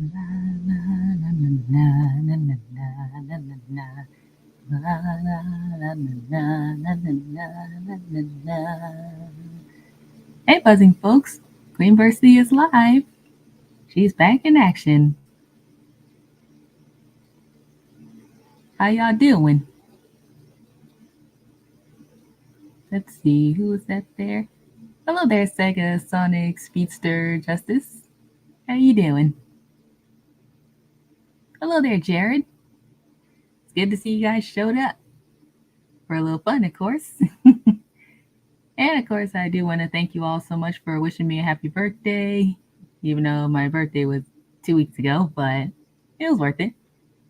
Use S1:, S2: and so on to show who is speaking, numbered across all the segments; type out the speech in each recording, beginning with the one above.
S1: Hey, buzzing folks! Queenversity is live. She's back in action. How y'all doing? Let's see, who is that there? Hello there, Sega Sonic Speedster Justice. How you doing? Hello there, Jared. It's good to see you guys showed up. For a little fun, of course. And of course, I do want to thank you all so much for wishing me a happy birthday, even though my birthday was 2 weeks ago, but it was worth it.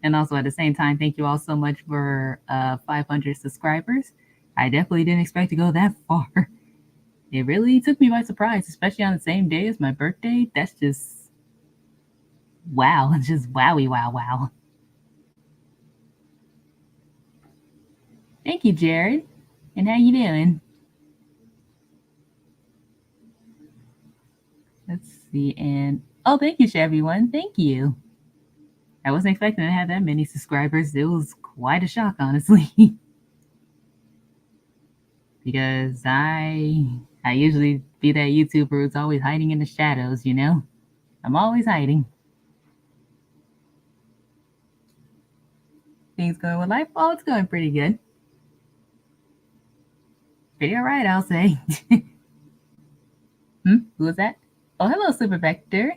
S1: And also at the same time, thank you all so much for 500 subscribers. I definitely didn't expect to go that far. It really took me by surprise, especially on the same day as my birthday. That's just wow. It's just wowie wow wow. Thank you, Jared. And how you doing? Let's see. And oh, thank you, Chevy One. Thank you. I wasn't expecting to have that many subscribers. It was quite a shock, honestly. Because I usually be that YouTuber who's always hiding in the shadows, you know? I'm always hiding. Things going with life? Oh, it's going pretty good. Pretty alright, I'll say. Who was that? Oh, hello, Super Vector.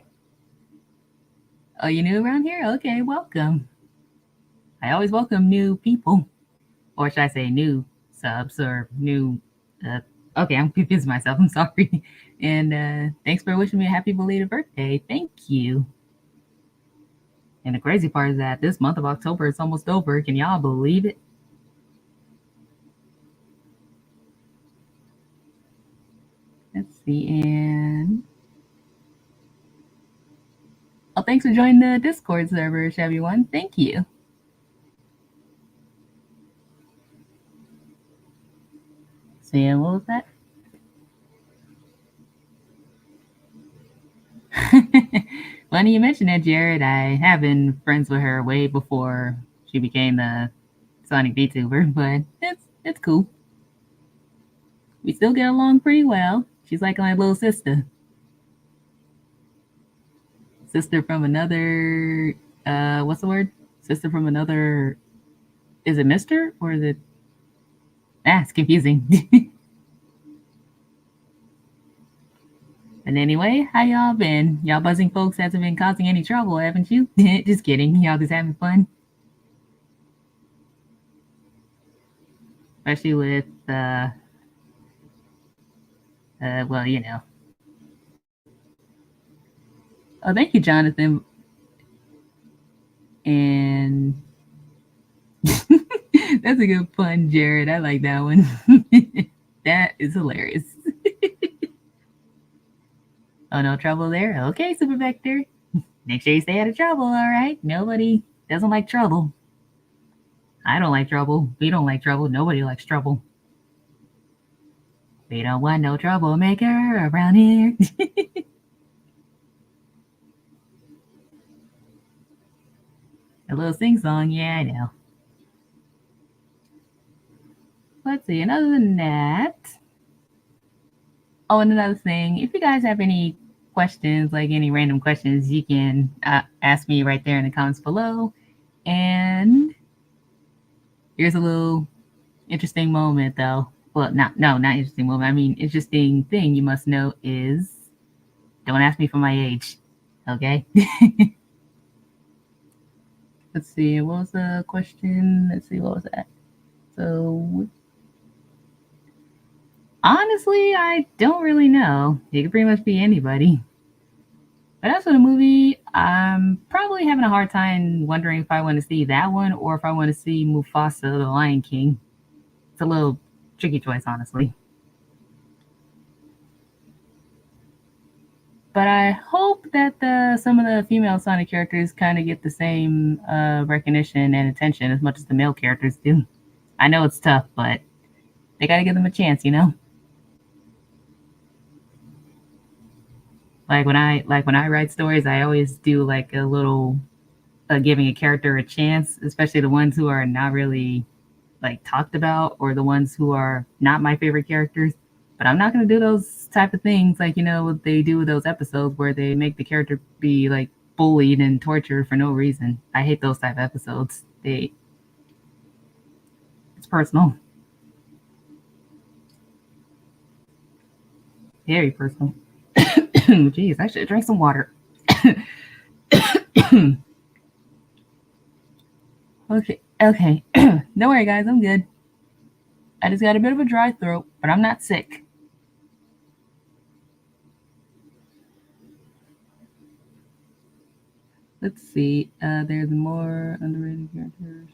S1: Oh, you new around here? Okay, welcome. I always welcome new people. Or should I say new subs or new... okay, I'm confusing myself. I'm sorry. And thanks for wishing me a happy belated birthday. Thank you. And the crazy part is that this month of October is almost over. Can y'all believe it? Let's see, and... oh, thanks for joining the Discord server, Chevy One. Thank you. So yeah, what was that? Funny you mentioned that, Jared. I have been friends with her way before she became the Sonic VTuber, but it's cool. We still get along pretty well. She's like my little sister. Sister from another what's the word? Sister from another, is it Mister or is it, it's confusing. But anyway, how y'all been? Y'all buzzing folks hasn't been causing any trouble, haven't you? Just kidding. Y'all just having fun. Especially with well, you know. Oh, thank you, Jonathan. And that's a good pun, Jared. I like that one. That is hilarious. Oh, no trouble there? Okay, Super Vector. Make sure you stay out of trouble, all right? Nobody doesn't like trouble. I don't like trouble. We don't like trouble. Nobody likes trouble. We don't want no troublemaker around here. A little sing song, yeah, I know. Let's see, and other than that, oh, and another thing, if you guys have any questions, like any random questions, you can ask me right there in the comments below. And here's a little interesting moment, though. Well, not interesting moment. I mean, interesting thing you must know is don't ask me for my age, okay? Let's see, what was the question? Let's see, what was that? So, honestly, I don't really know. It could pretty much be anybody. But as for the movie, I'm probably having a hard time wondering if I want to see that one or if I want to see Mufasa, the Lion King. It's a little tricky choice, honestly. But I hope that some of the female Sonic characters kind of get the same recognition and attention as much as the male characters do. I know it's tough, but they got to give them a chance, you know? Like when I write stories, I always do like a little giving a character a chance, especially the ones who are not really like talked about or the ones who are not my favorite characters. But I'm not gonna do those type of things like what they do with those episodes where they make the character be like bullied and tortured for no reason. I hate those type of episodes. It's personal, very personal. Jeez, I should drink some water. Okay, okay. Don't worry, guys. I'm good. I just got a bit of a dry throat, but I'm not sick. Let's see. There's more underrated characters.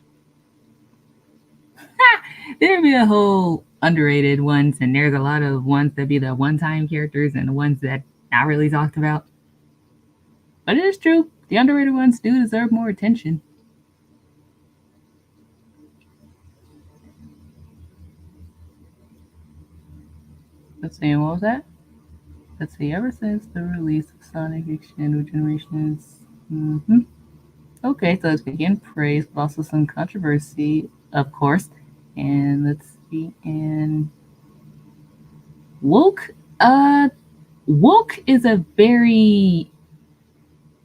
S1: There'd be a whole underrated ones, and there's a lot of ones that be the one-time characters and the ones that not really talked about. But it is true. The underrated ones do deserve more attention. Let's see. What was that? Let's see. Ever since the release of Sonic Extended Generations. Okay, so it's being praise, but also some controversy, of course. And let's see. And woke. Woke is a very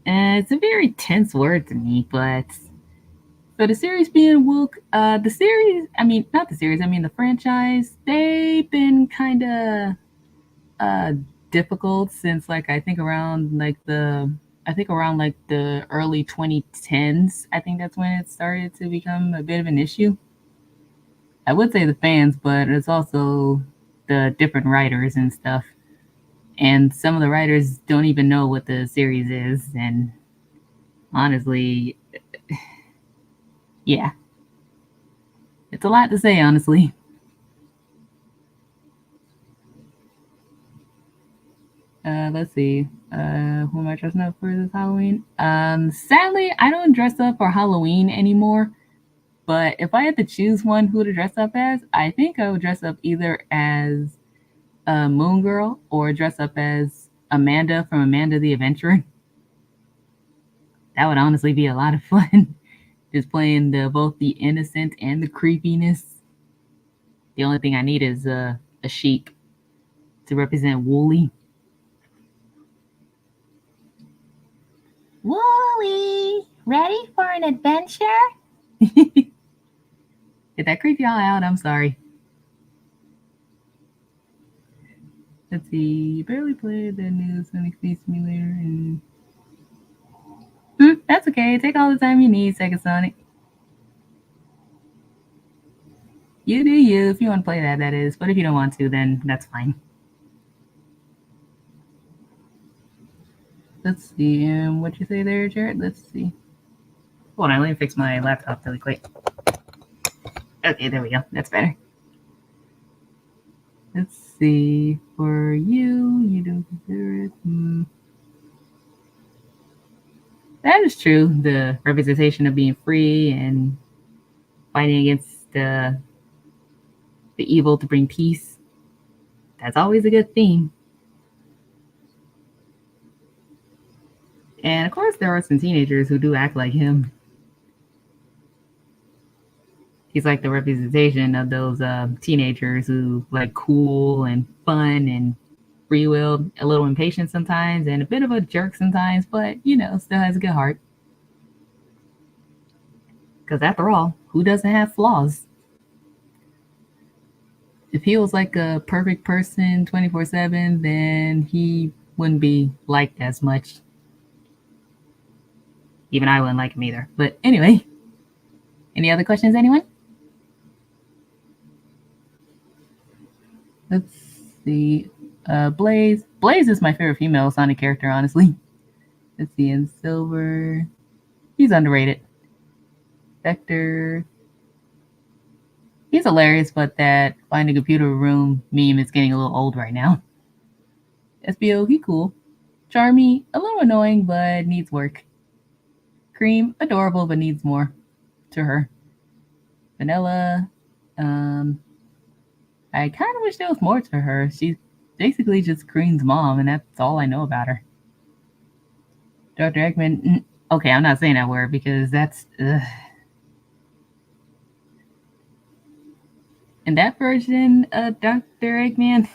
S1: it's a very tense word to me, but for the series being woke, the series, I mean, not the series, I mean the franchise, they've been kind of uh, difficult since like I think around like the early 2010s. I think that's when it started to become a bit of an issue. I would say the fans, but it's also the different writers and stuff. And some of the writers don't even know what the series is, and honestly, yeah, it's a lot to say, honestly. Let's see. Who am I dressing up for this Halloween? Sadly, I don't dress up for Halloween anymore. But if I had to choose one who to dress up as, I think I would dress up either as Moon Girl or dress up as Amanda from Amanda the Adventurer. That would honestly be a lot of fun. Just playing both the innocent and the creepiness. The only thing I need is a sheep to represent Wooly. Wooly, ready for an adventure? Did that creep y'all out? I'm sorry. Let's see. You barely played the new Sonic Speed Simulator, and that's okay. Take all the time you need, Sega Sonic. You do you if you want to play that, that is. But if you don't want to, then that's fine. Let's see. What you say there, Jared? Let's see. Hold on, let me fix my laptop really quick. Okay, there we go. That's better. Let's see. For you, you don't consider it. That is true. The representation of being free and fighting against the evil to bring peace. That's always a good theme. And of course, there are some teenagers who do act like him. He's like the representation of those teenagers who like cool and fun and free will, a little impatient sometimes, and a bit of a jerk sometimes, but still has a good heart. Because after all, who doesn't have flaws? If he was like a perfect person 24/7, then he wouldn't be liked as much. Even I wouldn't like him either. But anyway, any other questions, anyone? Let's see. Blaze. Blaze is my favorite female Sonic character, honestly. Let's see. In Silver, he's underrated. Vector. He's hilarious, but that find a computer room meme is getting a little old right now. SBO, he cool. Charmy, a little annoying, but needs work. Cream, adorable, but needs more to her. Vanilla, I kind of wish there was more to her. She's basically just Cream's mom, and that's all I know about her. Dr. Eggman. Okay, I'm not saying that word because that's. In that version of Dr. Eggman,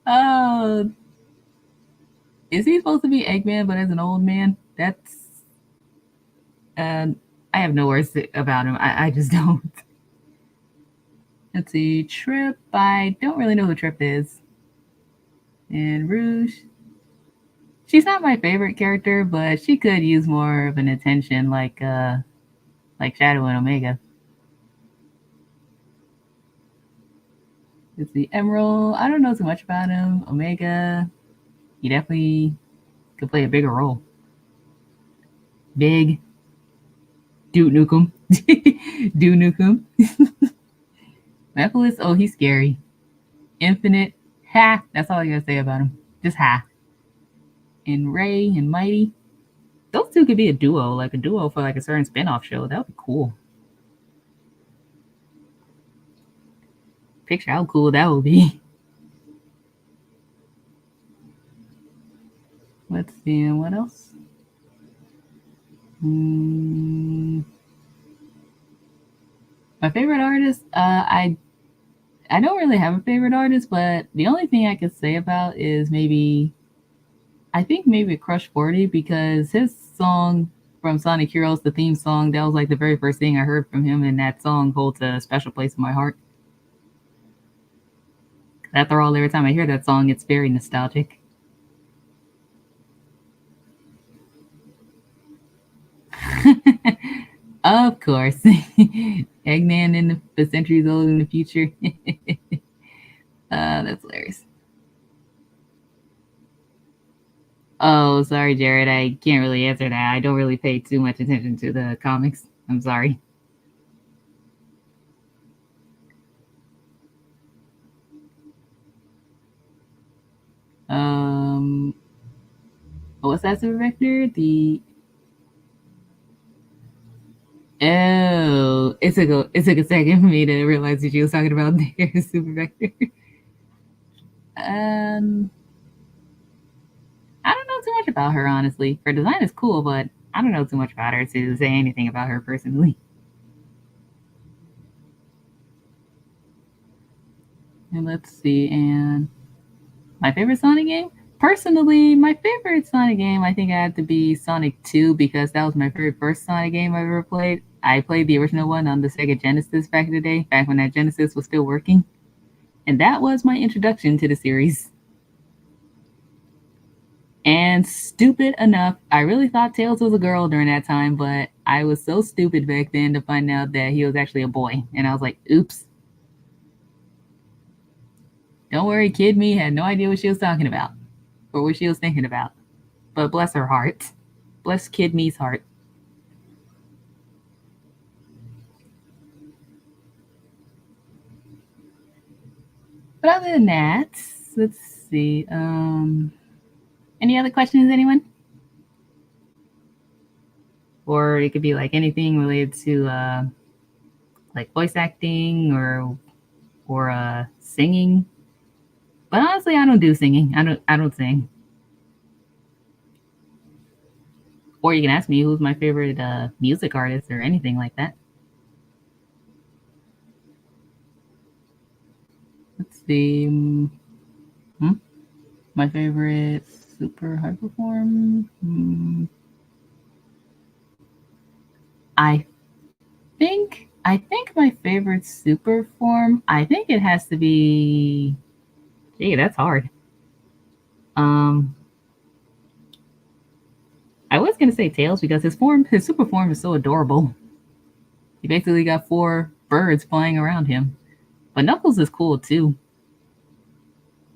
S1: oh, is he supposed to be Eggman but as an old man? That's. Uh, I have no words about him. I just don't. Let's see. Trip. I don't really know who Trip is. And Rouge. She's not my favorite character, but she could use more of an attention like Shadow and Omega. Let's see. Emerald. I don't know too much about him. Omega. He definitely could play a bigger role. Big. Duke Nukem. Duke Nukem. Mephiles. Oh, he's scary. Infinite. Ha. That's all I gotta say about him. Just ha. And Ray and Mighty. Those two could be a duo, like a duo for like a certain spin-off show. That would be cool. Picture how cool that would be. Let's see, what else? My favorite artist, I don't really have a favorite artist, but the only thing I could say about is I think maybe Crush 40 because his song from Sonic Heroes, the theme song, that was like the very first thing I heard from him, and that song holds a special place in my heart. After all, every time I hear that song, it's very nostalgic. Of course. Eggman in the centuries old in the future. That's hilarious. Oh, sorry, Jared. I can't really answer that. I don't really pay too much attention to the comics. I'm sorry. Um, what's that super vector? The oh, it took a second for me to realize that you was talking about their super vector. Um, I don't know too much about her honestly. Her design is cool, but I don't know too much about her to say anything about her personally. And let's see, and my favorite Sonic game? Personally, my favorite Sonic game, I think I had to be Sonic 2 because that was my very first Sonic game I ever played. I played the original one on the Sega Genesis back in the day, back when that Genesis was still working. And that was my introduction to the series. And stupid enough, I really thought Tails was a girl during that time, but I was so stupid back then to find out that he was actually a boy. And I was like, oops. Don't worry, kid me had no idea what she was talking about or what she was thinking about. But bless her heart. Bless Kid Me's heart. But other than that, let's see. Any other questions, anyone? Or it could be like anything related to like voice acting or singing. But honestly, I don't do singing. I don't sing. Or you can ask me who's my favorite music artist or anything like that. Let's see. My favorite super high perform. I I think my favorite super form. I think it has to be. Gee, that's hard. Um, I was gonna say Tails because his super form is so adorable. He basically got four birds flying around him. But Knuckles is cool too.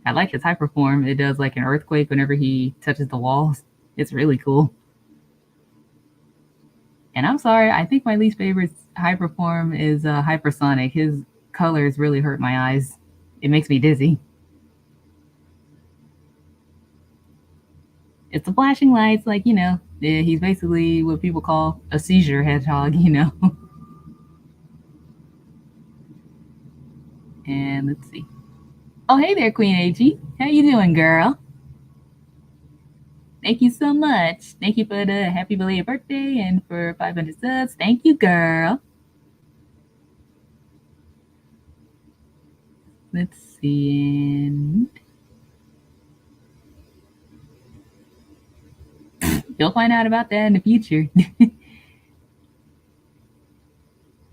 S1: I like his hyper form. It does like an earthquake whenever he touches the walls. It's really cool. And I'm sorry, I think my least favorite hyper form is Hypersonic. His colors really hurt my eyes. It makes me dizzy. It's the flashing lights, like, he's basically what people call a seizure hedgehog. And let's see. Oh, hey there, Queen AG. How you doing, girl? Thank you so much. Thank you for the happy belated birthday and for 500 subs. Thank you, girl. Let's see. And you'll find out about that in the future.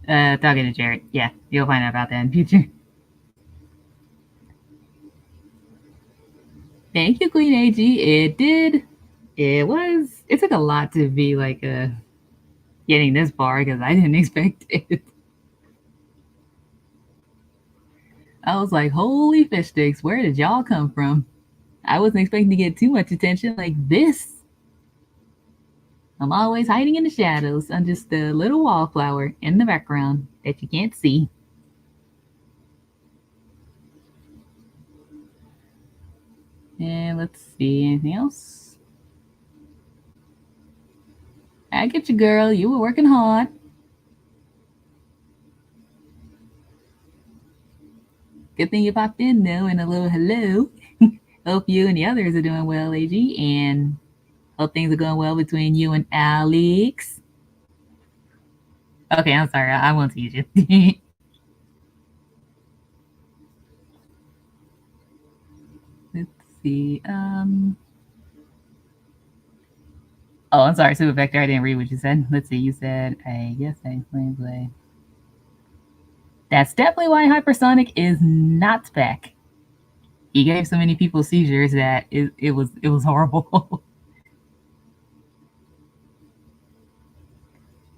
S1: Talking to Jared. Yeah, you'll find out about that in the future. Thank you, Queen AG. It did. It took a lot to be like getting this far because I didn't expect it. I was like, holy fish sticks, where did y'all come from? I wasn't expecting to get too much attention like this. I'm always hiding in the shadows. I'm just a little wallflower in the background that you can't see. And let's see, anything else? I get you, girl. You were working hard. Good thing you popped in, though, and a little hello. Hope you and the others are doing well, AG, and hope things are going well between you and Alex. Okay, I'm sorry. I won't tease you. Let's see. Oh, I'm sorry, Super Vector. I didn't read what you said. Let's see. You said, I guess I play. That's definitely why Hypersonic is not back. He gave so many people seizures that it was horrible.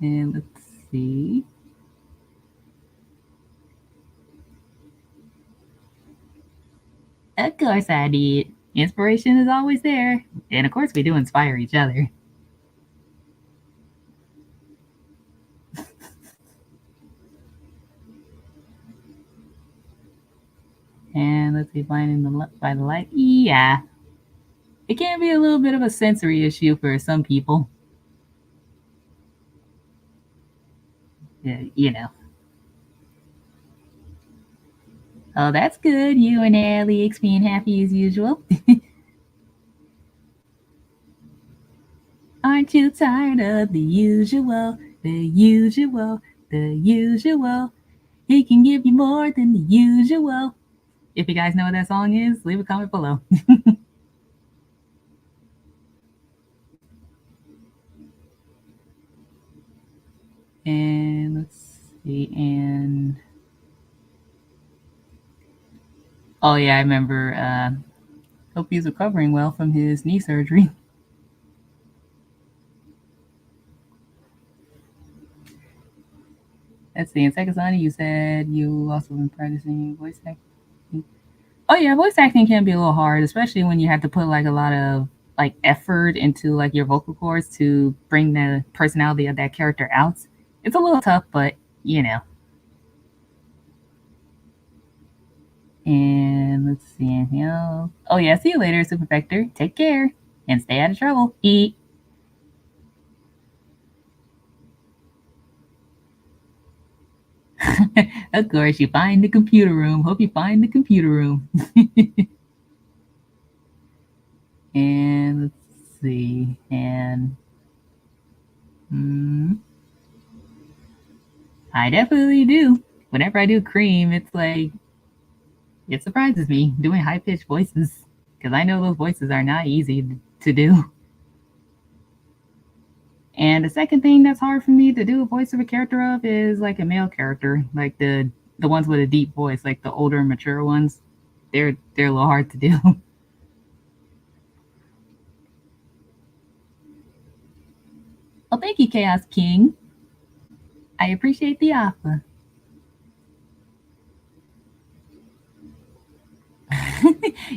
S1: And let's see. Of course I did. Inspiration is always there. And of course we do inspire each other. And let's see, blinding by the light. Yeah. It can be a little bit of a sensory issue for some people. Yeah, you know. Oh, that's good. You and Alex being happy as usual. Aren't you tired of the usual, the usual, the usual? He can give you more than the usual. If you guys know what that song is, leave a comment below. And let's see, and oh yeah, I remember. Hope he's recovering well from his knee surgery. Let's see. In Sekasani, you said you also been practicing voice acting. Oh yeah, voice acting can be a little hard, especially when you have to put like a lot of like effort into like your vocal cords to bring the personality of that character out. It's a little tough, but you know. And let's see anything else. Oh yeah, see you later, Super Vector. Take care and stay out of trouble. Eat. Of course, you find the computer room. Hope you find the computer room. And let's see. And I definitely do. Whenever I do cream, it's like it surprises me doing high pitched voices because I know those voices are not easy to do. And the second thing that's hard for me to do a voice of a character of is like a male character, like the ones with a deep voice, like the older, mature ones. They're a little hard to do. Well, thank you, Chaos King. I appreciate the offer.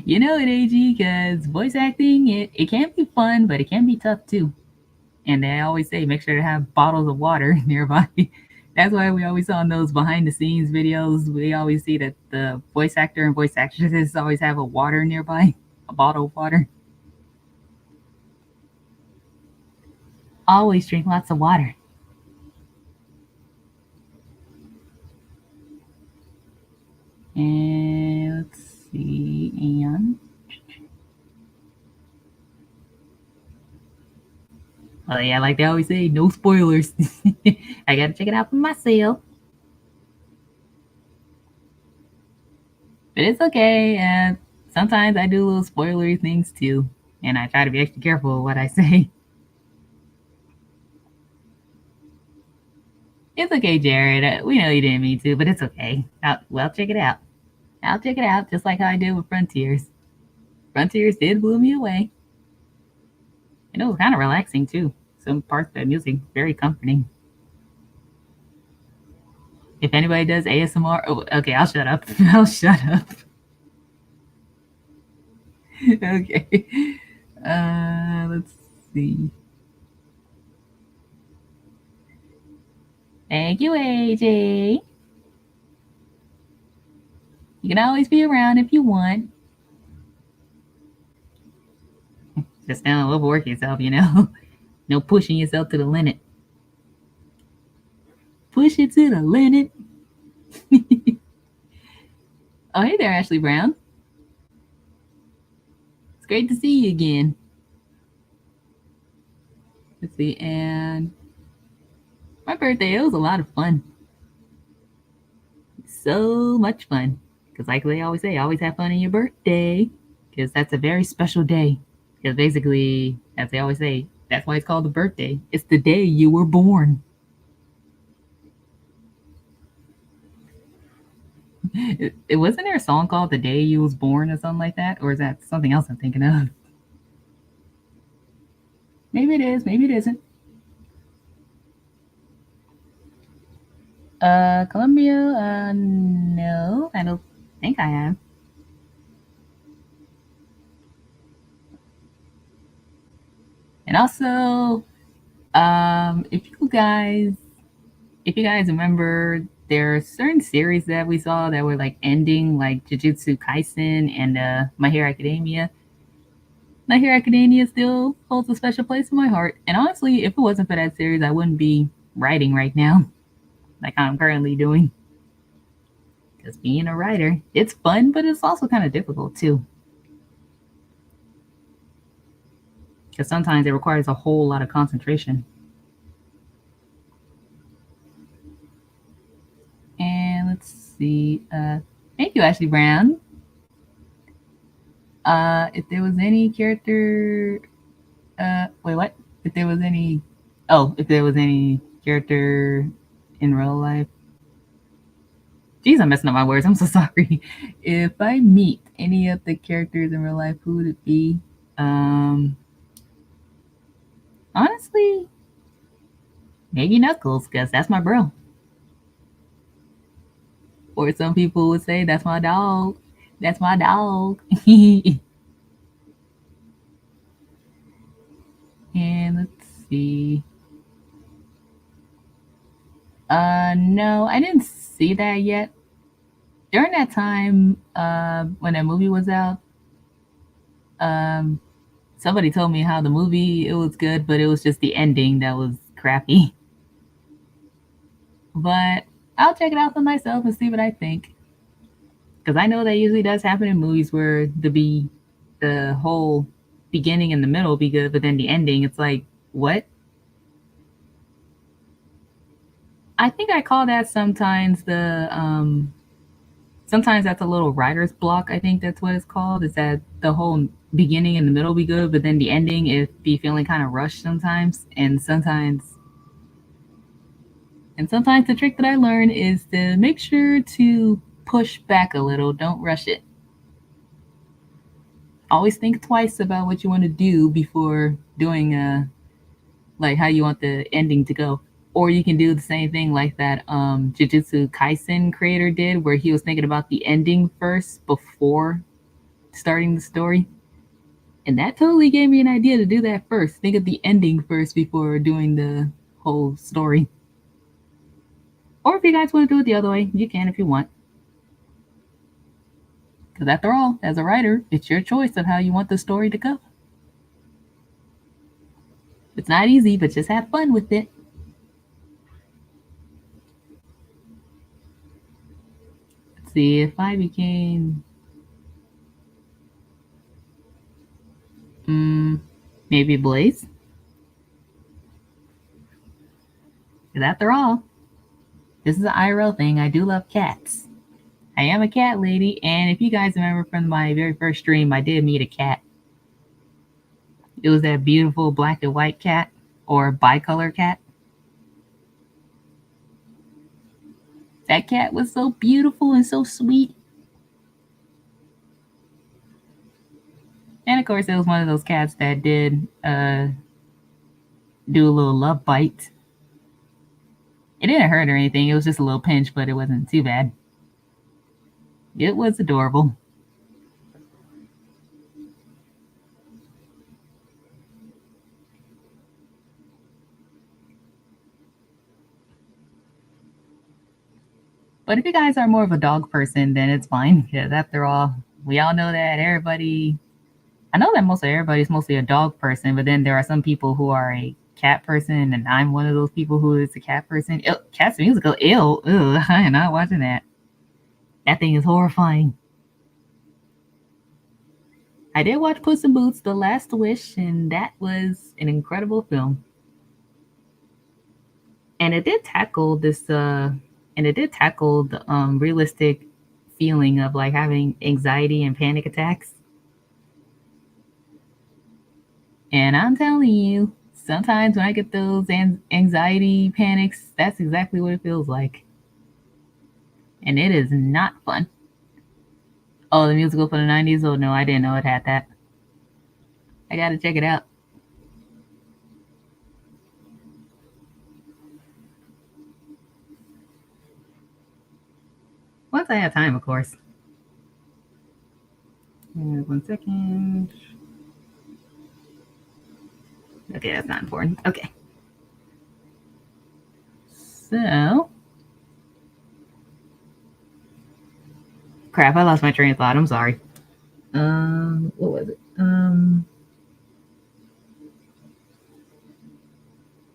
S1: You know it, AG, because voice acting, it can be fun, but it can be tough too. And they always say make sure to have bottles of water nearby. That's why we always on those behind the scenes videos, we always see that the voice actor and voice actresses always have a water nearby, a bottle of water. Always drink lots of water. And let's see, and Oh yeah, like they always say, no spoilers. I gotta check it out for myself. But it's okay. Sometimes I do little spoilery things too, and I try to be extra careful with what I say. It's okay, Jared. We know you didn't mean to, but it's okay. Well, check it out. I'll check it out, just like how I did with Frontiers. Frontiers did blow me away. And it was kind of relaxing too. Some parts of that music, very comforting. If anybody does ASMR, oh, okay, I'll shut up. I'll shut up. Okay. Let's see. Thank you, AJ. You can always be around if you want. Just don't overwork yourself, you know. No pushing yourself to the limit. Push it to the limit. Oh, hey there, Ashley Brown. It's great to see you again. Let's see, and my birthday, it was a lot of fun. So much fun. Because like they always say, always have fun on your birthday. Because that's a very special day. Because basically, as they always say, that's why it's called a birthday. It's the day you were born. It wasn't there a song called "The Day You Was Born" or something like that, or is that something else I'm thinking of? Maybe it is. Maybe it isn't. Columbia. No, I don't think I have. And also, if you guys remember, there are certain series that we saw that were like ending, like Jujutsu Kaisen and My Hero Academia. My Hero Academia still holds a special place in my heart. And honestly, if it wasn't for that series, I wouldn't be writing right now, like I'm currently doing. Because being a writer, it's fun, but it's also kind of difficult too. Because sometimes it requires a whole lot of concentration. And let's see. Thank you, Ashley Brown. If there was any character, wait, what? If there was any, if there was any character in real life. Geez, I'm messing up my words. I'm so sorry. If I meet any of the characters in real life, who would it be? Honestly, maybe Knuckles, because that's my bro. Or some people would say, that's my dog. That's my dog. And let's see. No, I didn't see that yet. During that time, when that movie was out, um, somebody told me how the movie it was good, but it was just the ending that was crappy. But I'll check it out for myself and see what I think. Because I know that usually does happen in movies where the whole beginning and the middle be good, but then the ending, it's like, what? I think I call that sometimes that's a little writer's block. I think that's what it's called. Is that the whole beginning and the middle be good, but then the ending it be feeling kind of rushed sometimes. And sometimes the trick that I learned is to make sure to push back a little. Don't rush it. Always think twice about what you want to do before doing like how you want the ending to go. Or you can do the same thing like that Jujutsu Kaisen creator did, where he was thinking about the ending first before starting the story. And that totally gave me an idea to do that first. Think of the ending first before doing the whole story. Or if you guys want to do it the other way, you can if you want. Because after all, as a writer, it's your choice of how you want the story to go. It's not easy, but just have fun with it. Let's see, if I became maybe Blaze. Because after all, this is an IRL thing. I do love cats. I am a cat lady, and if you guys remember from my very first stream, I did meet a cat. It was that beautiful black and white cat, or bicolor cat. That cat was so beautiful and so sweet. And of course, it was one of those cats that did do a little love bite. It didn't hurt or anything. It was just a little pinch, but it wasn't too bad. It was adorable. But if you guys are more of a dog person, then it's fine. Because after all, we all know that everybody. I know that most of everybody's mostly a dog person, but then there are some people who are a cat person, and I'm one of those people who is a cat person. Ew, Cat's musical, ill. Ugh, I am not watching that. That thing is horrifying. I did watch Puss in Boots: The Last Wish, and that was an incredible film. And it did tackle this and it did tackle the realistic feeling of like having anxiety and panic attacks. And I'm telling you, sometimes when I get those anxiety panics, that's exactly what it feels like. And it is not fun. Oh, the musical for the 90s? Oh no, I didn't know it had that. I gotta check it out. Once I have time, of course. 1 second. Okay, that's not important. Okay. So, crap, I lost my train of thought. I'm sorry. What was it?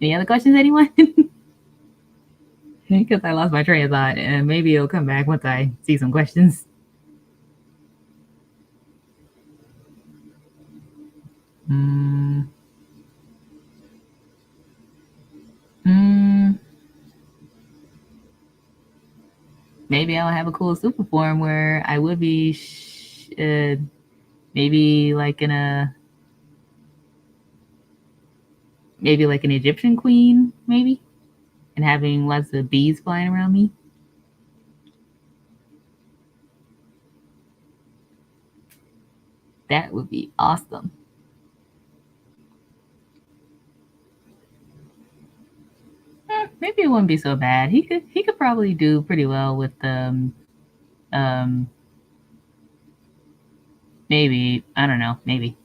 S1: Any other questions, anyone? Because I lost my train of thought, and maybe it'll come back once I see some questions. Mm. Mm. Maybe I'll have a cool super form where I would be maybe like in a maybe like an Egyptian queen, maybe, and having lots of bees flying around me. That would be awesome. Maybe it wouldn't be so bad. He could probably do pretty well with um maybe, I don't know, maybe.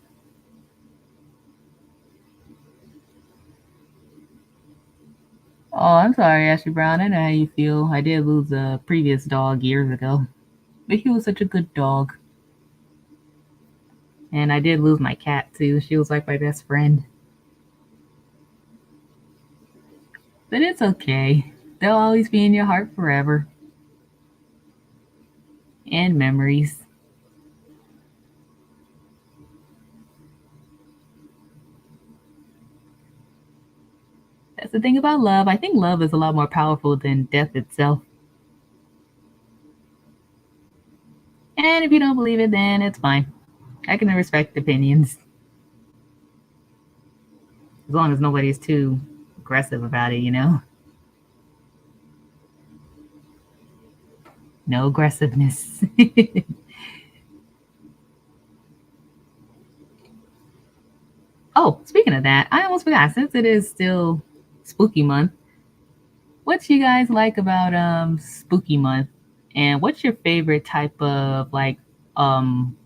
S1: Oh, I'm sorry, Ashley Brown. I know how you feel. I did lose a previous dog years ago, but he was such a good dog. And I did lose my cat too. She was like my best friend. But it's okay. They'll always be in your heart forever. And memories. That's the thing about love. I think love is a lot more powerful than death itself. And if you don't believe it, then it's fine. I can respect opinions. As long as nobody's too aggressive about it, you know? No aggressiveness. Oh, speaking of that, I almost forgot. Since it is still spooky month, what you guys like about spooky month? And what's your favorite type of like um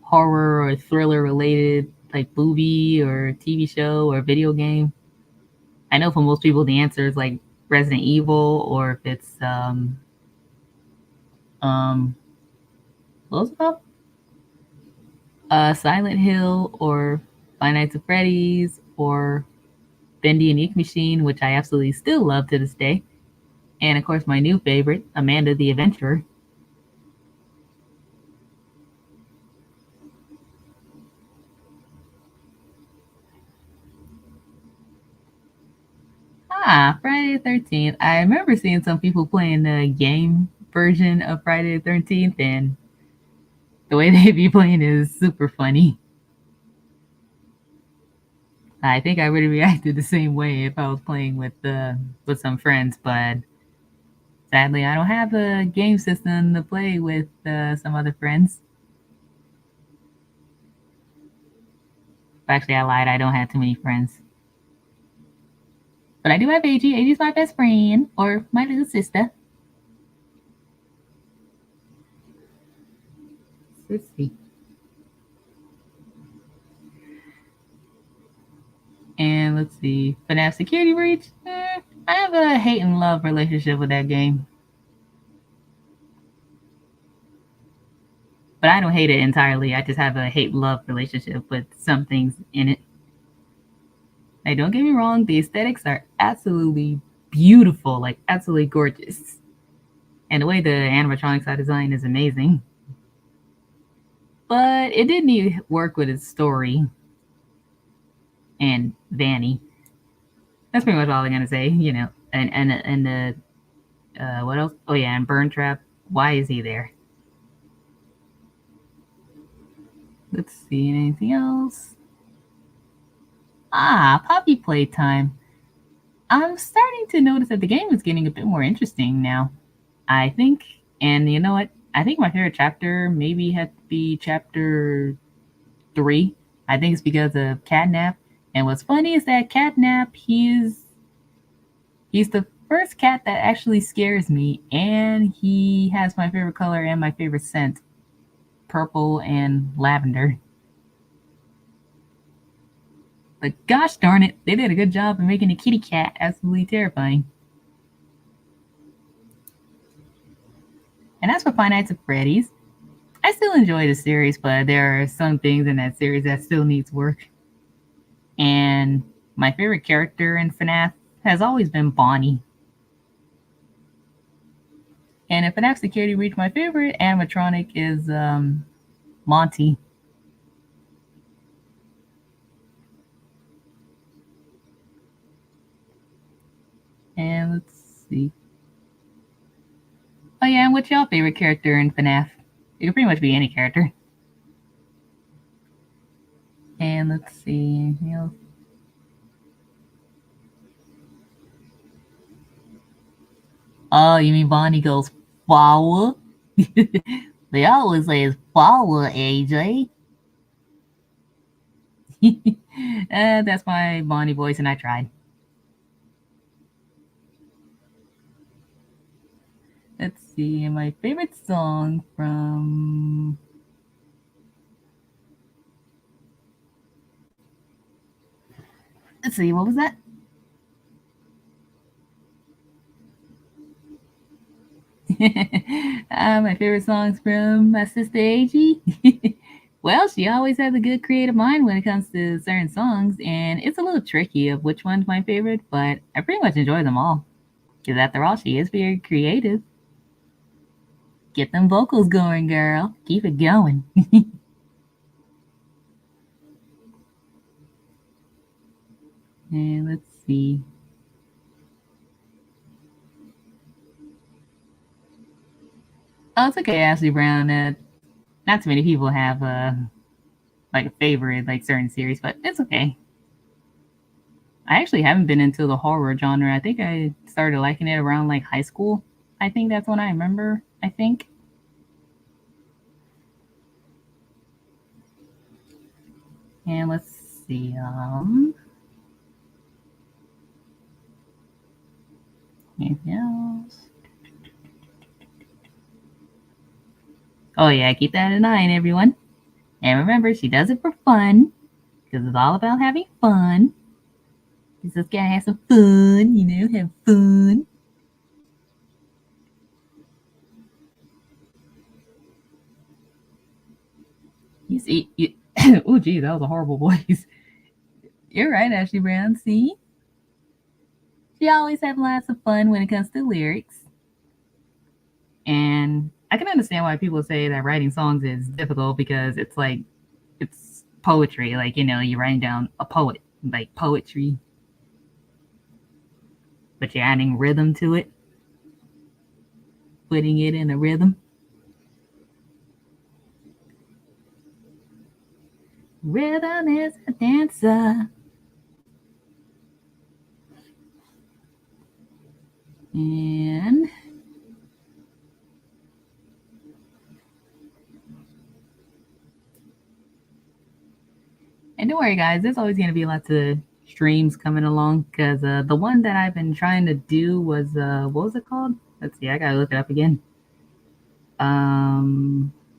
S1: horror or thriller related like movie or TV show or video game? I know for most people the answer is like Resident Evil, or if it's um what was it called? Silent Hill, or Five Nights at Freddy's, or Bendy and Ink Machine, which I absolutely still love to this day. And of course my new favorite, Amanda the Adventurer. Friday the 13th. I remember seeing some people playing the game version of Friday the 13th, and the way they be playing is super funny. I think I would have reacted the same way if I was playing with some friends, but sadly, I don't have a game system to play with some other friends. Actually, I lied. I don't have too many friends. But I do have AG. AG's my best friend, or my little sister. Let's see. And let's see. FNAF Security Breach. I have a hate and love relationship with that game. But I don't hate it entirely. I just have a hate love relationship with some things in it. Like, don't get me wrong, the aesthetics are absolutely beautiful, like absolutely gorgeous. And the way the animatronics are designed is amazing. But it did need work with its story and Vanny. That's pretty much all I'm gonna say, you know. And the what else? Oh yeah, and Burn Trap. Why is he there? Let's see, anything else? Poppy Playtime. I'm starting to notice that the game is getting a bit more interesting now. I think, and you know what? I think my favorite chapter maybe had to be chapter 3. I think it's because of Catnap. And what's funny is that Catnap, he's the first cat that actually scares me, and he has my favorite color and my favorite scent, purple and lavender. But gosh darn it, they did a good job of making the kitty cat absolutely terrifying. And as for Five Nights at Freddy's, I still enjoy the series, but there are some things in that series that still needs work. And my favorite character in FNAF has always been Bonnie. And in FNAF Security Breach, my favorite animatronic is Monty. And let's see. Oh yeah, and what's your favorite character in FNAF? It could pretty much be any character. And let's see, anything else? Oh, you mean Bonnie goes forward? They always say it's forward, AJ. That's my Bonnie voice, and I tried. Let's see, my favorite song from. Let's see, what was that? My favorite songs from my sister AG. Well, she always has a good creative mind when it comes to certain songs, and it's a little tricky of which one's my favorite, but I pretty much enjoy them all. Because after all, she is very creative. Get them vocals going, girl. Keep it going. And let's see. Oh, it's okay, Ashley Brown. Not too many people have like a favorite like certain series, but it's okay. I actually haven't been into the horror genre. I think I started liking it around like high school. I think that's when I remember. I think. And let's see. Anything else? Oh yeah, keep that in mind, everyone. And remember, she does it for fun because it's all about having fun. You just gotta have some fun, you know, have fun. You see, you. Oh, gee, that was a horrible voice. You're right, Ashley Brown. See, she always have lots of fun when it comes to lyrics. And I can understand why people say that writing songs is difficult because it's like it's poetry. Like, you know, you're writing down a poet, like poetry. but you're adding rhythm to it, putting it in a rhythm. Rhythm is a dancer. And don't worry, guys. There's always going to be lots of streams coming along because the one that I've been trying to do was what was it called? Let's see. I gotta look it up again.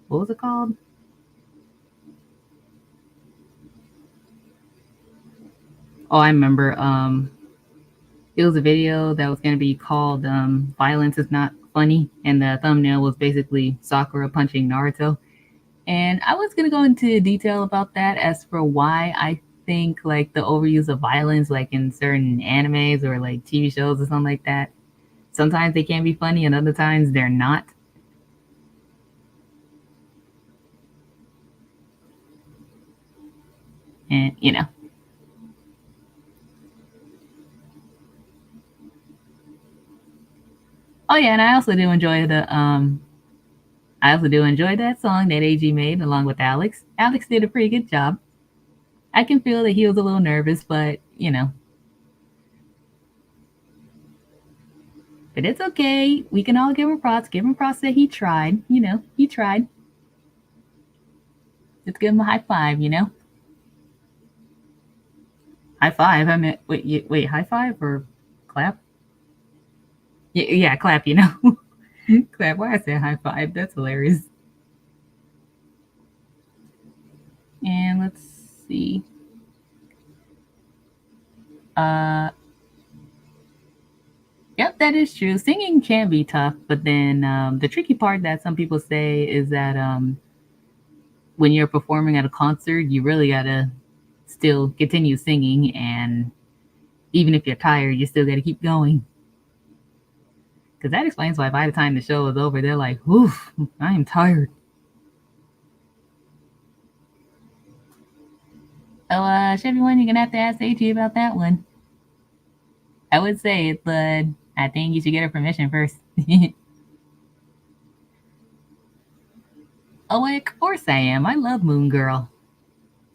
S1: What was it called? Oh, I remember. It was a video that was going to be called "Violence is Not Funny," and the thumbnail was basically Sakura punching Naruto. And I was going to go into detail about that as for why I think like the overuse of violence, like in certain animes or like TV shows or something like that, sometimes they can be funny and other times they're not. And you know. Oh yeah, and I also do enjoy that song that AG made along with Alex. Alex did a pretty good job. I can feel that he was a little nervous, but you know. But it's okay. We can all give him props. Give him props that he tried. You know, he tried. Let's give him a high five, you know? High five? I meant, wait, high five or clap? Yeah, clap, you know? Clap. Why I say high five? That's hilarious. And let's see. Yep, that is true. Singing can be tough, but then the tricky part that some people say is that when you're performing at a concert, you really gotta still continue singing, and even if you're tired, you still gotta keep going. Because that explains why by the time the show is over, they're like, "Oof, I am tired." Oh, Chevy One, you're gonna have to ask AG about that one. I would say it, but I think you should get her permission first. Oh, of course I am. I love Moon Girl.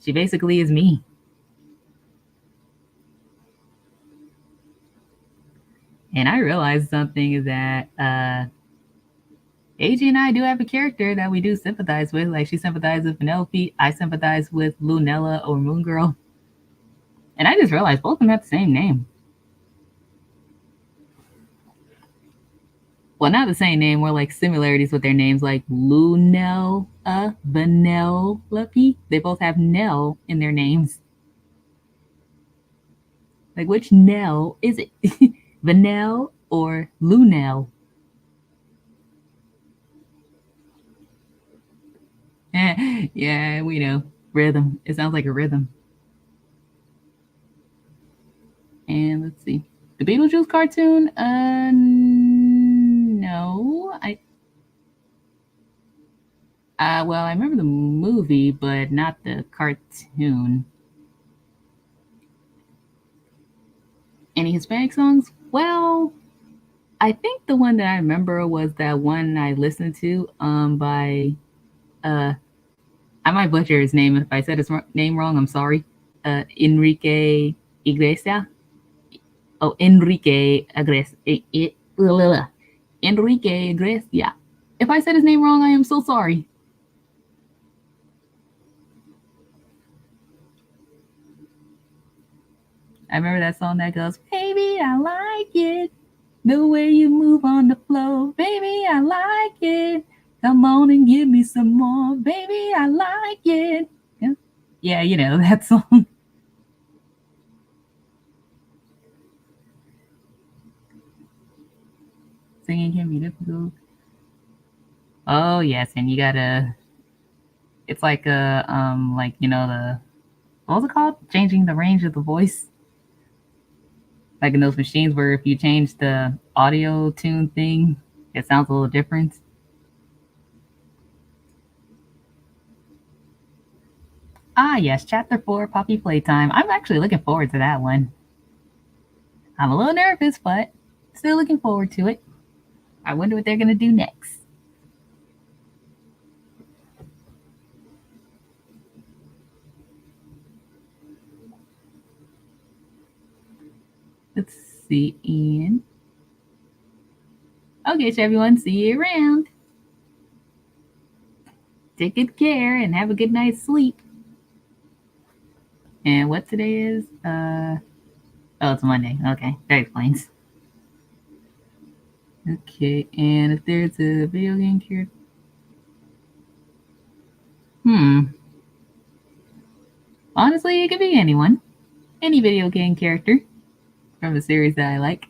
S1: She basically is me. And I realized something is that AG and I do have a character that we do sympathize with. Like she sympathizes with Penelope, I sympathize with Lunella or Moon Girl. And I just realized both of them have the same name. Well, not the same name, more like similarities with their names, like Lunella, Vanellope. They both have Nell in their names. Like, which Nell is it? Vanell or Lunell? Yeah, we know. Rhythm. It sounds like a rhythm. And let's see. The Beetlejuice cartoon? No. Well, I remember the movie, but not the cartoon. Any Hispanic songs? Well, I think the one that I remember was that one I listened to by I might butcher his name. If I said his name wrong, I'm sorry. Enrique Iglesias. Oh, Enrique Iglesias. Enrique Iglesias. If I said his name wrong, I am so sorry. I remember that song that goes, "Baby, I like it. The way you move on the floor. Baby, I like it. Come on and give me some more. Baby, I like it." Yeah, you know that song. Singing can be difficult. Oh yes, and you gotta. It's like a like you know the what was it called? Changing the range of the voice. Like in those machines where if you change the audio tune thing, it sounds a little different. Ah yes, chapter 4, Poppy Playtime. I'm actually looking forward to that one. I'm a little nervous, but Still looking forward to it. I wonder what they're going to do next. Let's see. And okay, so everyone, see you around. Take good care and have a good night's sleep. And what today is? Oh, it's Monday. Okay, that explains. Okay, and if there's a video game character, honestly, it could be anyone, any video game character from a series that I like.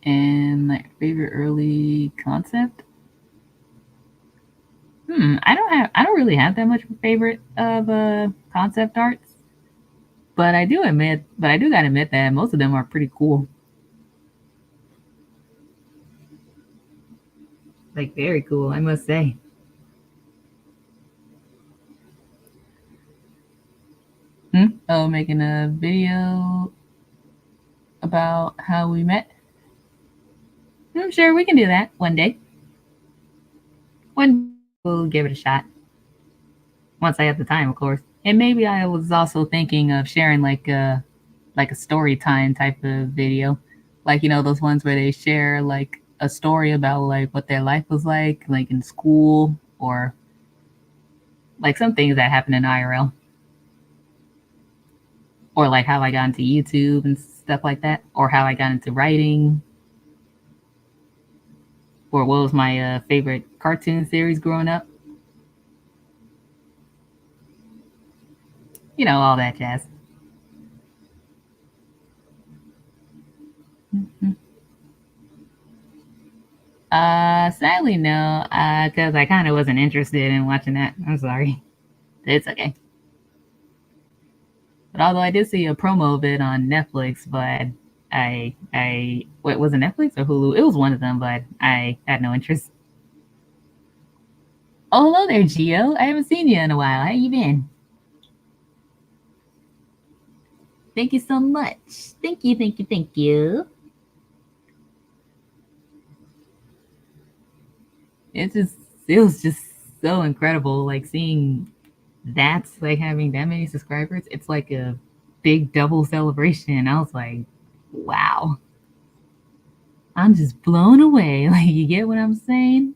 S1: And my favorite early concept. I don't really have that much favorite of concept arts, but I do gotta admit that most of them are pretty cool. Like very cool, I must say. Oh, making a video about how we met. I'm sure we can do that one day. One we'll give it a shot. Once I have the time, of course. And maybe I was also thinking of sharing like a story time type of video. Like, you know, those ones where they share like a story about like what their life was like in school, or like some things that happen in IRL. Or like how I got into YouTube and stuff like that. Or how I got into writing. Or what was my favorite cartoon series growing up. You know, all that jazz. Mm-hmm. Sadly, no, because I kind of wasn't interested in watching that. I'm sorry. It's okay. But although I did see a promo of it on Netflix, but what was it, Netflix or Hulu? It was one of them, but I had no interest. Oh, hello there, Gio. I haven't seen you in a while. How you been? Thank you so much. Thank you, thank you, thank you. It was just so incredible, like seeing that's like having that many subscribers. It's like a big double celebration. I was like, wow. I'm just blown away. Like, you get what I'm saying?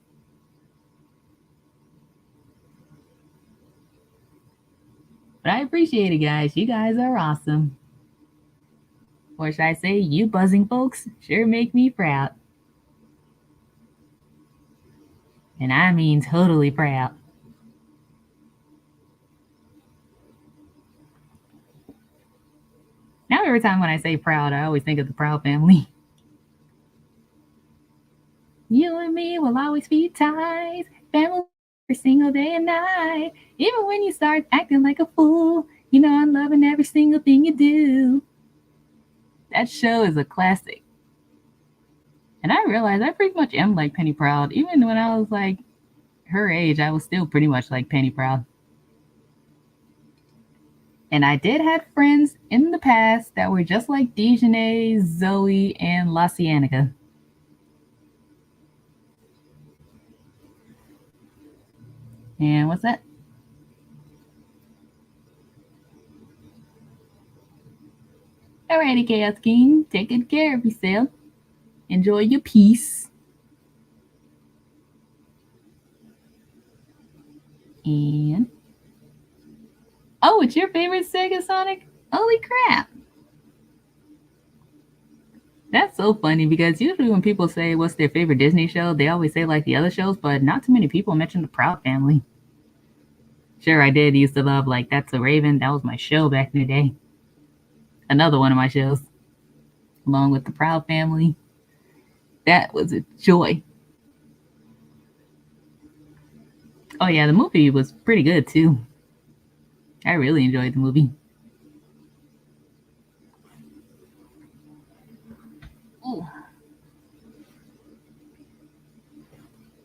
S1: But I appreciate it, guys. You guys are awesome. Or should I say, you buzzing folks sure make me proud. And I mean totally proud. Now, every time when I say proud, I always think of the Proud Family. You and me will always be tied. Family every single day and night. Even when you start acting like a fool, you know I'm loving every single thing you do. That show is a classic. And I realized I pretty much am like Penny Proud. Even when I was like her age, I was still pretty much like Penny Proud. And I did have friends in the past that were just like Dejanay, Zoe, and La Cienega. And what's that? Alrighty, Chaos King. Take good care of yourself. Enjoy your peace. And oh, it's your favorite Sega Sonic? Holy crap. That's so funny because usually when people say what's their favorite Disney show, they always say like the other shows, but not too many people mention the Proud Family. Sure, I did used to love like That's a Raven. That was my show back in the day. Another one of my shows, along with the Proud Family. That was a joy. Oh yeah, the movie was pretty good too. I really enjoyed the movie. Ooh.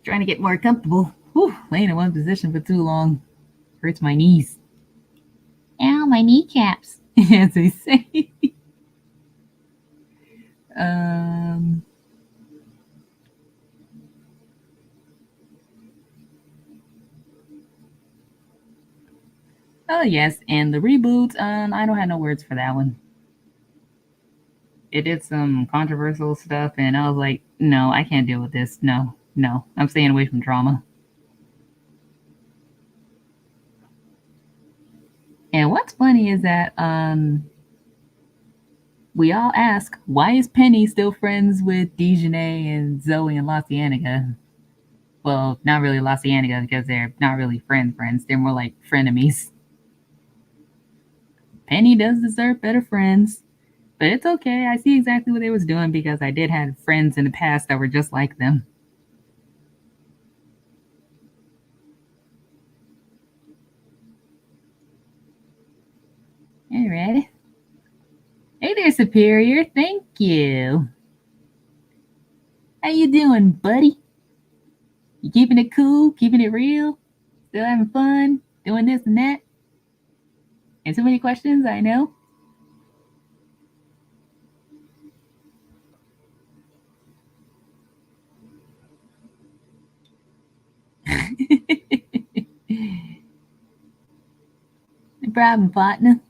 S1: Trying to get more comfortable. Whew, laying in one position for too long hurts my knees. Ow, my kneecaps. as they say. um, oh yes, and the reboots. I don't have no words for that one. It did some controversial stuff, and I was like, no, I can't deal with this. No, no, I'm staying away from drama. And what's funny is that we all ask, why is Penny still friends with Dejanay and Zoe and La Cienega? Well, not really La Cienega because they're not really friends. They're more like frenemies. Penny does deserve better friends, but it's okay. I see exactly what they was doing because I did have friends in the past that were just like them. All right. Hey there, Superior. Thank you. How you doing, buddy? You keeping it cool? Keeping it real? Still having fun? Doing this and that? And so many questions, I know. No problem, partner.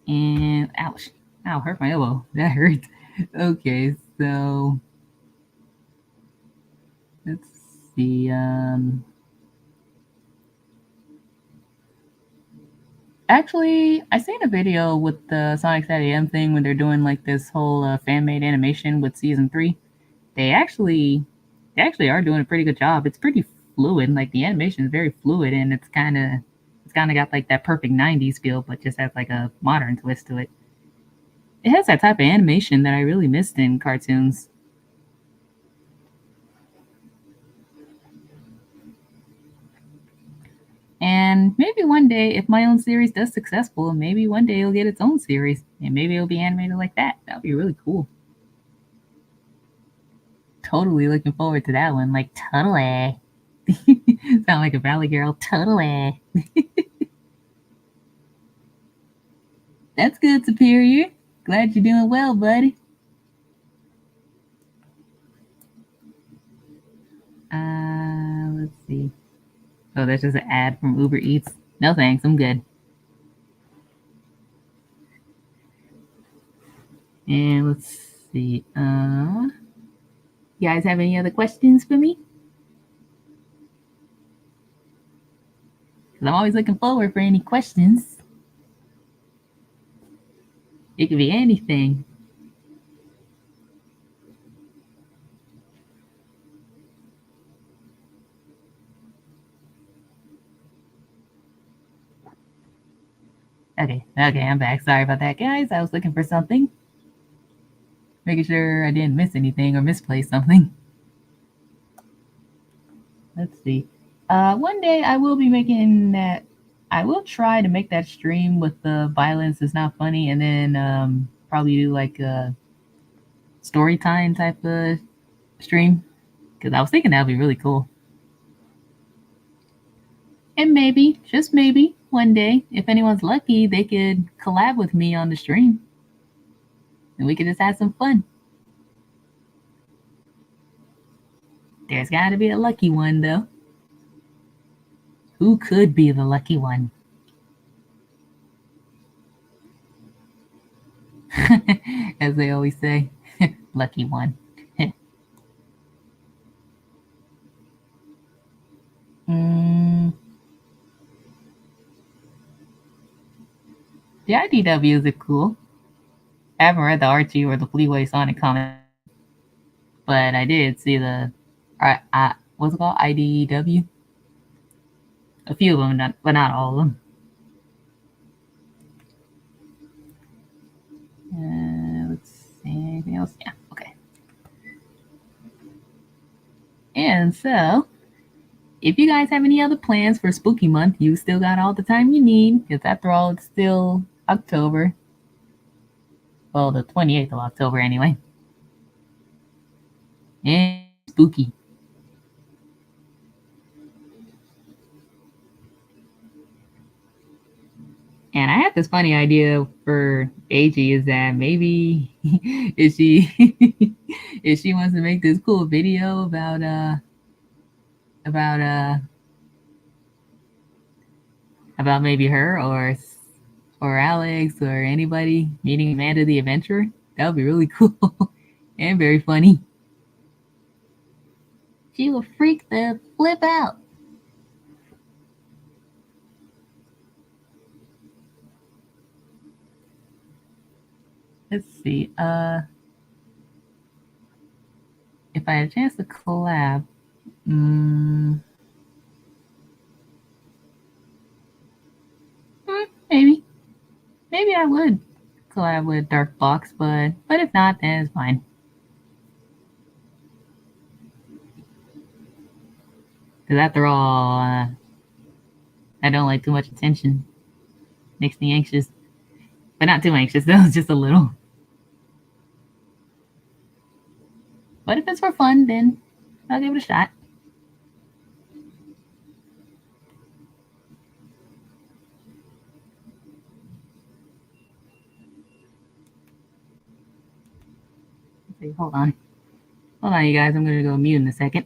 S1: And ouch. Ow, hurt my elbow. That hurt. Okay, so let's see. Actually, I seen a video with the Sonic M thing when they're doing like this whole fan made animation with season 3. They actually, they actually are doing a pretty good job. It's pretty fluid. Like the animation is very fluid, and it's kind of got like that perfect '90s feel, but just has like a modern twist to it. It has that type of animation that I really missed in cartoons. And maybe one day, if my own series does successful, maybe one day it'll get its own series, and maybe it'll be animated like that. That'd be really cool. Totally looking forward to that one. Like totally. Sound like a Valley girl. Totally. That's good, Superior. Glad you're doing well, buddy. Let's see. Oh, that's just an ad from Uber Eats. No thanks, I'm good. And let's see. You guys have any other questions for me? Because I'm always looking forward for any questions. It could be anything. Okay, I'm back. Sorry about that, guys. I was looking for something. Making sure I didn't miss anything or misplace something. Let's see. One day I will be making that. I will try to make that stream with the violence is not funny, and then probably do like a story time type of stream because I was thinking that would be really cool. And maybe, just maybe, one day, if anyone's lucky, they could collab with me on the stream, and we could just have some fun. There's got to be a lucky one, though. Who could be the lucky one? As they always say, lucky one. mm, the IDWs are cool. I haven't read the Archie or the Fleetway Sonic comic, but I did see the what's it called? IDW. A few of them, but not all of them. Let's see anything else. Yeah, okay. And so, if you guys have any other plans for Spooky Month, you still got all the time you need. Because after all, it's still October. Well, the 28th of October, anyway. And spooky. And I had this funny idea for AG is that maybe if she if she wants to make this cool video about about maybe her or Alex or anybody meeting Amanda the Adventurer, that would be really cool and very funny. She will freak the flip out. Let's see. If I had a chance to collab, maybe I would collab with Dark Box, but if not, then it's fine. Because after all, I don't like too much attention. Makes me anxious, but not too anxious though, just a little. But if it's for fun, then I'll give it a shot. Let's see, hold on, you guys. I'm gonna go mute in a second.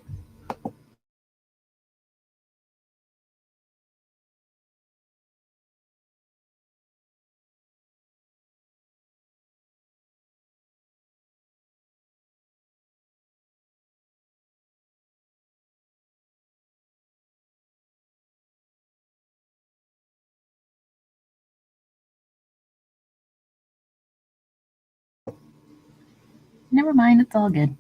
S1: Never mind, it's all good.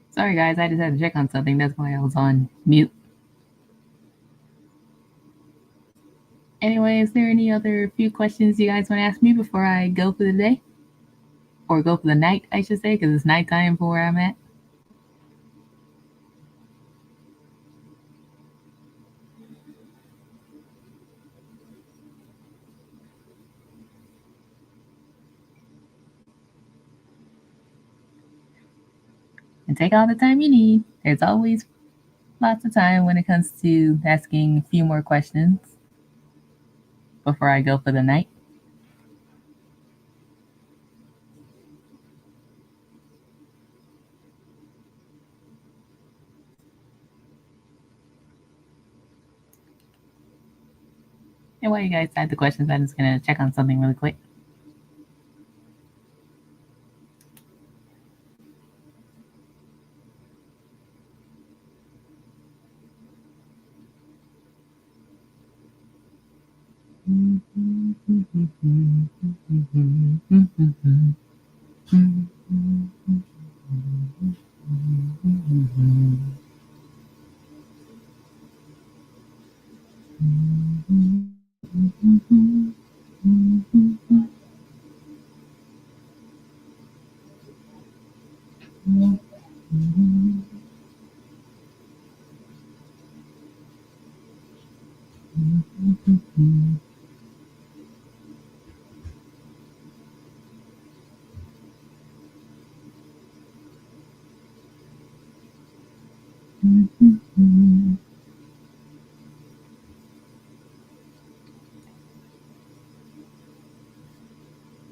S1: Sorry, guys, I just had to check on something. That's why I was on mute. Anyway, is there any other few questions you guys want to ask me before I go for the day? Or go for the night, I should say, because it's nighttime for where I'm at. And take all the time you need. There's always lots of time when it comes to asking a few more questions before I go for the night. And while you guys type the questions, I'm just going to check on something really quick.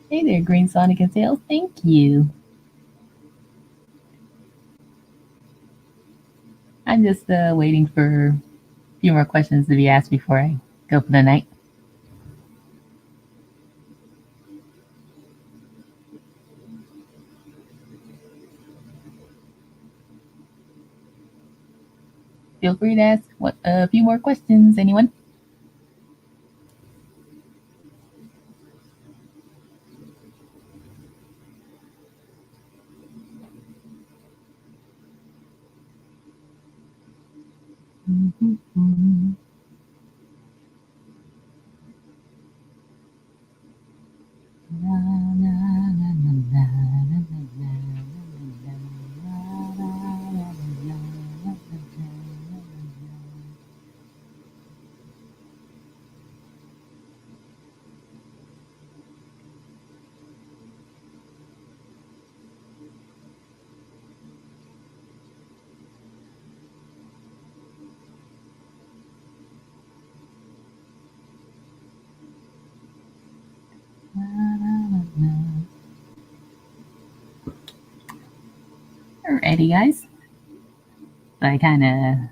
S1: Hey there, Green Sonic and Tails. Thank you. I'm just waiting for a few more questions to be asked before I go for the night. Feel free to ask a few more questions, anyone? Alrighty, guys. So I kind of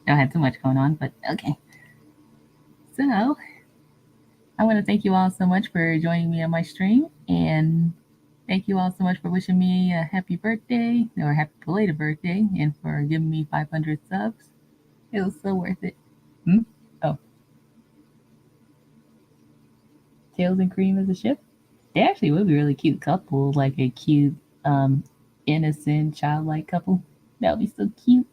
S1: don't have too much going on, but okay. So I want to thank you all so much for joining me on my stream, and thank you all so much for wishing me a happy birthday or happy belated birthday, and for giving me 500 subs. It was so worth it. Hmm? Oh, Tails and Cream as a ship? They actually would be a really cute couple, like a cute, innocent, childlike couple. That would be so cute.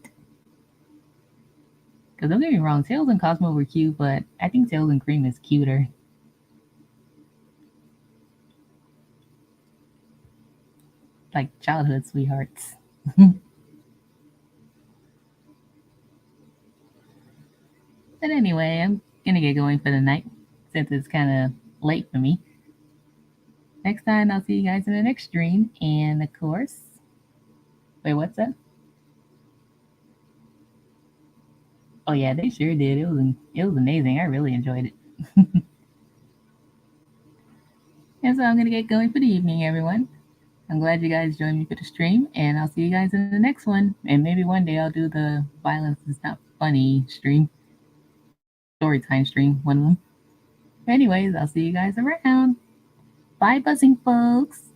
S1: Because don't get me wrong, Tails and Cosmo were cute, but I think Tails and Cream is cuter. Like childhood sweethearts. But anyway, I'm gonna get going for the night since it's kind of late for me. Next time, I'll see you guys in the next stream. And of course, wait, what's that? Oh yeah, they sure did. It was amazing. I really enjoyed it. And so I'm gonna get going for the evening, everyone. I'm glad you guys joined me for the stream, and I'll see you guys in the next one. And maybe one day I'll do the violence is not funny stream, story time stream, one of them. Anyways, I'll see you guys around. Bye, buzzing folks.